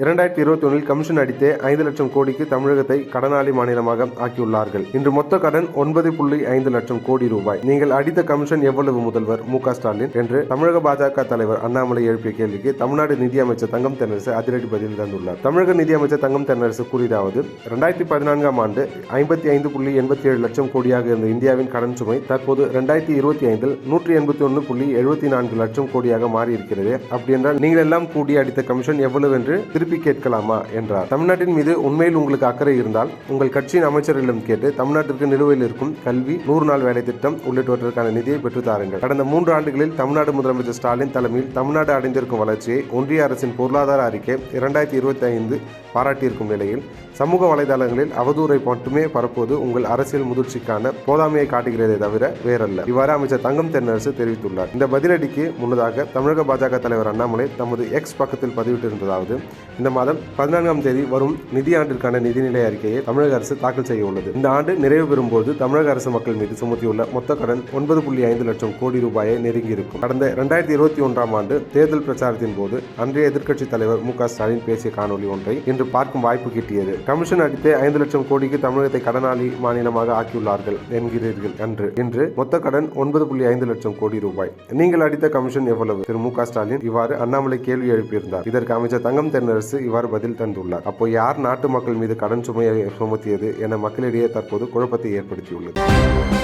2021 commission அடித்தே 5 லட்சம் கோடிக்கு தமிழகத்தை கடனாளி மாநிலமாக ஆக்கியுள்ளார்கள். இன்று மொத்த கடன் 9.5 லட்சம் கோடி ரூபாய். நீங்கள் அடித்த கமிஷன் எவ்வளவு முதல்வர் மு.க. ஸ்டாலின் என்று தமிழக பாஜக தலைவர் அண்ணாமலை எழுப்பிய கேள்விக்கு தமிழ்நாடு நிதியமைச்சர் தங்கம் தென்னரசு அதிரடி பதில் தந்துள்ளார். தமிழக நிதியமைச்சர் தங்கம் தென்னரசு கூறியதாவது, 2014ஆம் ஆண்டு 55.87 லட்சம் கோடியாக இருந்த இந்தியாவின் கடன் சுமை தற்போது 2025இல் 181.74 லட்சம் கோடியாக மாறியிருக்கிறது. அப்படி என்றால் நீங்கள் எல்லாம் கூடி அடித்த கமிஷன் எவ்வளவு என்று திருப்பி கேட்கலாமா என்றார். தமிழ்நாட்டின் மீது உண்மையில் உங்களுக்கு அக்கறை இருந்தால் உங்கள் கட்சியின் அமைச்சர்களிடம் கேட்டு தமிழ்நாட்டிற்கு நிலுவையில் இருக்கும் கல்வி, 100 நாள் வேலை திட்டம் உள்ளிட்டவற்றுக்கான நிதியை பெற்றுத் தாருங்கள். கடந்த 3 ஆண்டுகளில் தமிழ்நாடு முதலமைச்சர் ஸ்டாலின் தலைமையில் தமிழ்நாடு அடைந்திருக்கும் வளர்ச்சியை ஒன்றிய அரசின் பொருளாதார அறிக்கை 2025 பாராட்டியிருக்கும் நிலையில் சமூக வலைதளங்களில் அவதூறை மட்டுமே பரப்புவது உங்கள் அரசியல் முதிர்ச்சிக்கான போதாமையை காட்டுகிறதே தவிர வேறல்ல. இவ்வாறு அமைச்சர் தங்கம் தென்னரசு தெரிவித்துள்ளார். இந்த பதிலடிக்கு முன்னதாக தமிழக பாஜக தலைவர் அண்ணாமலை தமது எக்ஸ் பக்கத்தில் பதிவிட்டிருந்ததாவது, இந்த மாதம் 14ஆம் தேதி வரும் நிதியாண்டிற்கான நிதிநிலை அறிக்கையை தமிழக அரசு தாக்கல் செய்ய உள்ளது. இந்த ஆண்டு நிறைவு பெறும்போது தமிழக அரசு மக்கள் மீது சுமத்தியுள்ள மொத்த கடன் 9.5 லட்சம் கோடி ரூபாயை நெருங்கியிருக்கும். கடந்த 2021ஆம் ஆண்டு தேர்தல் பிரச்சாரத்தின் போது அன்றைய எதிர்க்கட்சி தலைவர் மு.க. ஸ்டாலின் பேசிய காணொலி ஒன்றை இன்று பார்க்கும் வாய்ப்பு கிட்டியது. கமிஷன் அடித்தே 5 லட்சம் கோடிக்கு தமிழகத்தை கடனாளி மாநிலமாக ஆக்கியுள்ளார்கள் என்கிறீர்கள் என்று. இன்று மொத்த கடன் 9.5 லட்சம் கோடி ரூபாய். நீங்கள் அடித்த கமிஷன் எவ்வளவு? திரு மு.க. ஸ்டாலின் இவ்வாறு அண்ணாமலை கேள்வி எழுப்பியிருந்தார். இதற்கு அமைச்சர் தங்கம் தென்னரசு இவ்வாறு பதில் தந்துள்ளார். அப்போ யார் நாட்டு மக்கள் மீது கடன் சுமையை சுமத்தியது என மக்களிடையே தற்போது குழப்பத்தை ஏற்படுத்தியுள்ளது.